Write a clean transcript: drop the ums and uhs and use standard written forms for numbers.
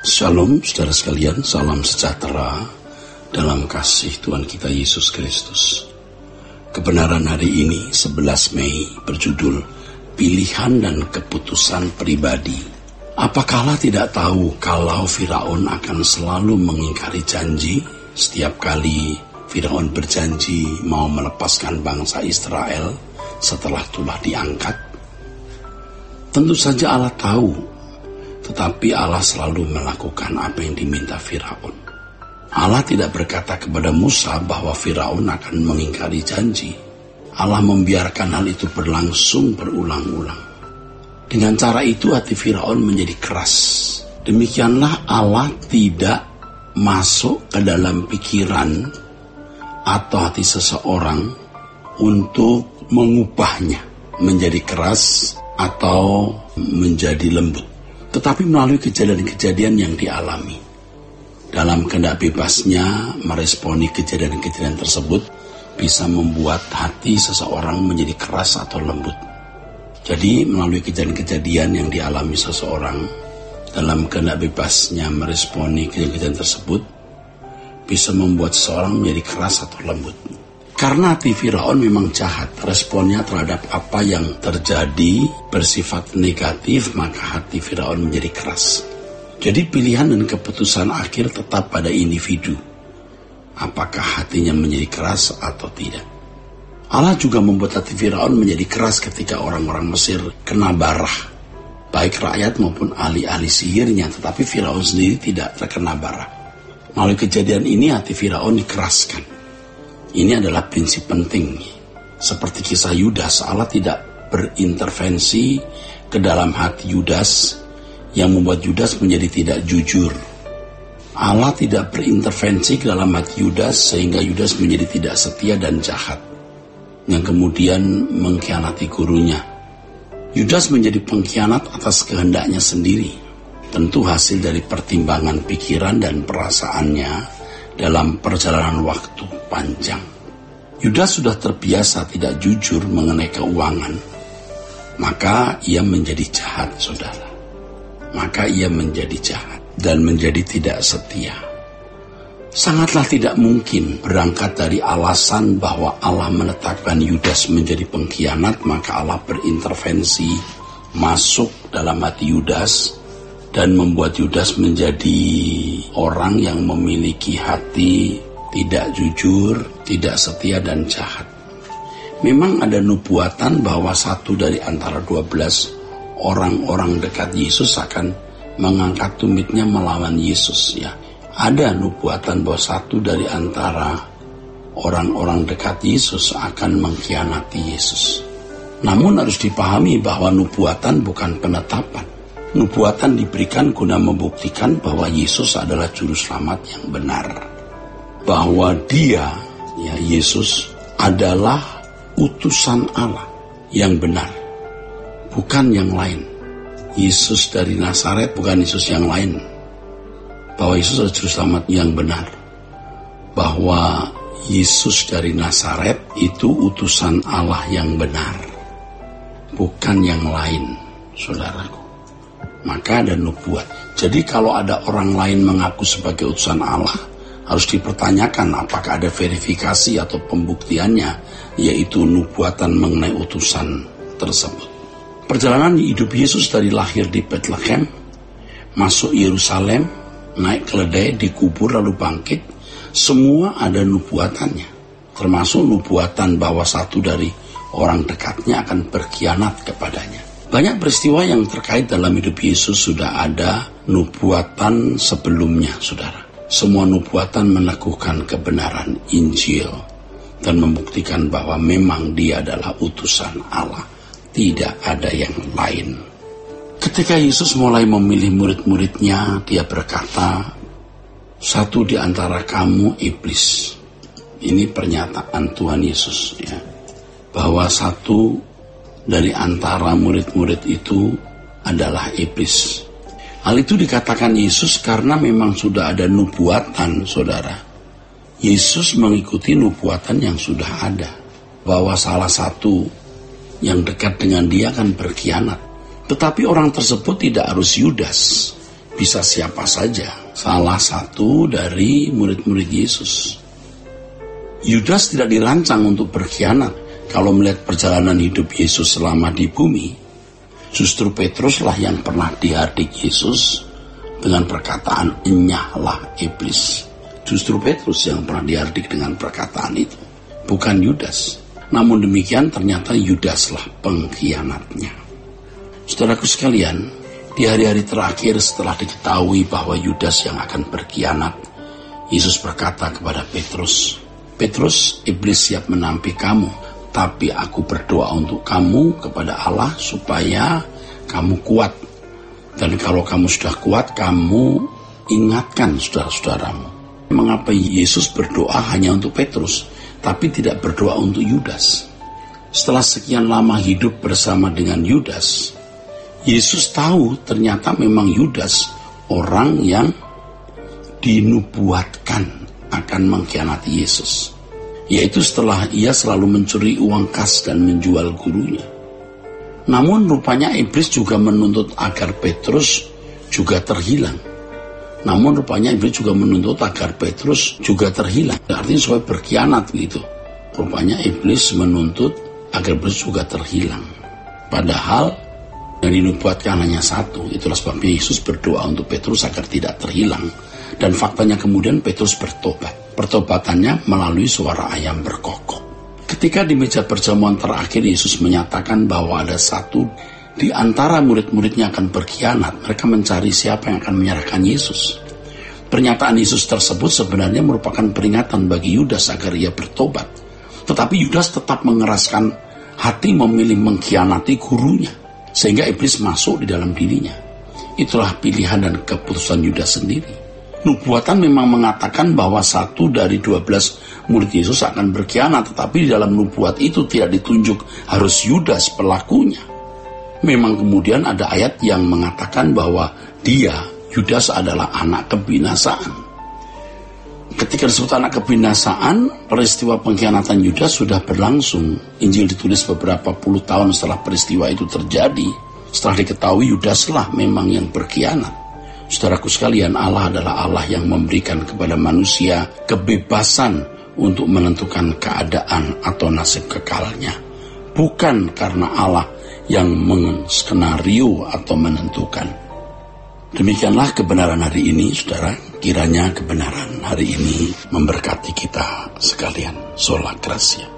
Shalom saudara sekalian, salam sejahtera dalam kasih Tuhan kita Yesus Kristus. Kebenaran hari ini 11 Mei berjudul Pilihan dan Keputusan Pribadi. Apakah Allah tidak tahu kalau Firaun akan selalu mengingkari janji? Setiap kali Firaun berjanji mau melepaskan bangsa Israel setelah telah diangkat, tentu saja Allah tahu. Tetapi Allah selalu melakukan apa yang diminta Firaun. Allah tidak berkata kepada Musa bahwa Firaun akan mengingkari janji. Allah membiarkan hal itu berlangsung berulang-ulang. Dengan cara itu hati Firaun menjadi keras. Demikianlah Allah tidak masuk ke dalam pikiran atau hati seseorang untuk mengubahnya menjadi keras atau menjadi lembut. Tetapi melalui kejadian-kejadian yang dialami. Dalam kehendak bebasnya meresponi kejadian-kejadian tersebut bisa membuat hati seseorang menjadi keras atau lembut. Jadi melalui kejadian-kejadian yang dialami seseorang dalam kehendak bebasnya meresponi kejadian-kejadian tersebut bisa membuat seseorang menjadi keras atau lembut. Karena hati Firaun memang jahat, responnya terhadap apa yang terjadi bersifat negatif, maka hati Firaun menjadi keras. Jadi pilihan dan keputusan akhir tetap pada individu. Apakah hatinya menjadi keras atau tidak. Allah juga membuat hati Firaun menjadi keras ketika orang-orang Mesir kena barah. Baik rakyat maupun ahli-ahli sihirnya, tetapi Firaun sendiri tidak terkena barah. Melalui kejadian ini hati Firaun dikeraskan. Ini adalah prinsip penting. Seperti kisah Yudas, Allah tidak berintervensi ke dalam hati Yudas yang membuat Yudas menjadi tidak jujur. Allah tidak berintervensi ke dalam hati Yudas sehingga Yudas menjadi tidak setia dan jahat, yang kemudian mengkhianati gurunya. Yudas menjadi pengkhianat atas kehendaknya sendiri. Tentu hasil dari pertimbangan pikiran dan perasaannya dalam perjalanan waktu panjang. Yudas sudah terbiasa tidak jujur mengenai keuangan. Maka ia menjadi jahat, saudara. Maka ia menjadi jahat dan menjadi tidak setia. Sangatlah tidak mungkin berangkat dari alasan bahwa Allah menetapkan Yudas menjadi pengkhianat, maka Allah berintervensi masuk dalam hati Yudas dan membuat Yudas menjadi orang yang memiliki hati tidak jujur, tidak setia dan jahat. Memang ada nubuatan bahwa satu dari antara 12 orang-orang dekat Yesus akan mengangkat tumitnya melawan Yesus. Ya, ada nubuatan bahwa satu dari antara orang-orang dekat Yesus akan mengkhianati Yesus. Namun harus dipahami bahwa nubuatan bukan penetapan. Nubuatan diberikan guna membuktikan bahwa Yesus adalah juru selamat yang benar. Bahwa dia, ya Yesus, adalah utusan Allah yang benar. Bukan yang lain. Yesus dari Nazaret bukan Yesus yang lain. Bahwa Yesus adalah juru selamat yang benar. Bahwa Yesus dari Nazaret itu utusan Allah yang benar. Bukan yang lain, saudaraku. Maka ada nubuat. Jadi kalau ada orang lain mengaku sebagai utusan Allah, harus dipertanyakan apakah ada verifikasi atau pembuktiannya, yaitu nubuatan mengenai utusan tersebut. Perjalanan hidup Yesus dari lahir di Bethlehem, masuk Yerusalem, naik keledai, dikubur lalu bangkit, semua ada nubuatannya. Termasuk nubuatan bahwa satu dari orang dekatnya akan berkhianat kepadanya. Banyak peristiwa yang terkait dalam hidup Yesus sudah ada nubuatan sebelumnya, saudara. Semua nubuatan meneguhkan kebenaran Injil dan membuktikan bahwa memang dia adalah utusan Allah. Tidak ada yang lain. Ketika Yesus mulai memilih murid-muridnya, dia berkata, satu di antara kamu iblis. Ini pernyataan Tuhan Yesus, ya, bahwa satu dari antara murid-murid itu adalah iblis. Hal itu dikatakan Yesus karena memang sudah ada nubuatan, saudara. Yesus mengikuti nubuatan yang sudah ada, bahwa salah satu yang dekat dengan dia akan berkhianat. Tetapi orang tersebut tidak harus Yudas. bisa siapa saja, salah satu dari murid-murid Yesus. Yudas tidak dirancang untuk berkhianat. Kalau melihat perjalanan hidup Yesus selama di bumi, justru Petruslah yang pernah dihardik Yesus dengan perkataan, "Enyahlah iblis." Justru Petrus yang pernah dihardik dengan perkataan itu, bukan Yudas. Namun demikian ternyata Yudaslah pengkhianatnya. Saudaraku sekalian, di hari-hari terakhir setelah diketahui bahwa Yudas yang akan berkhianat, Yesus berkata kepada Petrus, "Petrus, iblis siap menampik kamu, tapi aku berdoa untuk kamu kepada Allah supaya kamu kuat. Dan kalau kamu sudah kuat, kamu ingatkan saudara-saudaramu." Mengapa Yesus berdoa hanya untuk Petrus, tapi tidak berdoa untuk Yudas? Setelah sekian lama hidup bersama dengan Yudas, Yesus tahu ternyata memang Yudas orang yang dinubuatkan akan mengkhianati Yesus. Yaitu setelah ia selalu mencuri uang kas dan menjual gurunya. Namun rupanya iblis juga menuntut agar Petrus juga terhilang. Artinya supaya berkhianat gitu. Rupanya iblis menuntut agar Petrus juga terhilang. Padahal yang dinubuatkan hanya satu. Itulah sebabnya Yesus berdoa untuk Petrus agar tidak terhilang. Dan faktanya kemudian Petrus bertobat. Pertobatannya melalui suara ayam berkokok. Ketika di meja perjamuan terakhir Yesus menyatakan bahwa ada satu di antara murid-muridnya akan berkhianat, mereka mencari siapa yang akan menyerahkan Yesus. Pernyataan Yesus tersebut sebenarnya merupakan peringatan bagi Yudas agar ia bertobat. Tetapi Yudas tetap mengeraskan hati memilih mengkhianati gurunya, sehingga iblis masuk di dalam dirinya. Itulah pilihan dan keputusan Yudas sendiri. Nubuatan memang mengatakan bahwa satu dari 12 murid Yesus akan berkhianat, tetapi di dalam nubuat itu tidak ditunjuk harus Yudas pelakunya. Memang kemudian ada ayat yang mengatakan bahwa Yudas adalah anak kebinasaan. Ketika disebut anak kebinasaan, peristiwa pengkhianatan Yudas sudah berlangsung. Injil ditulis beberapa puluh tahun setelah peristiwa itu terjadi. Setelah diketahui Yudaslah memang yang berkhianat. Saudaraku sekalian, Allah adalah Allah yang memberikan kepada manusia kebebasan untuk menentukan keadaan atau nasib kekalnya. Bukan karena Allah yang menskenario atau menentukan. Demikianlah kebenaran hari ini, saudara. Kiranya kebenaran hari ini memberkati kita sekalian. Sola Gracia.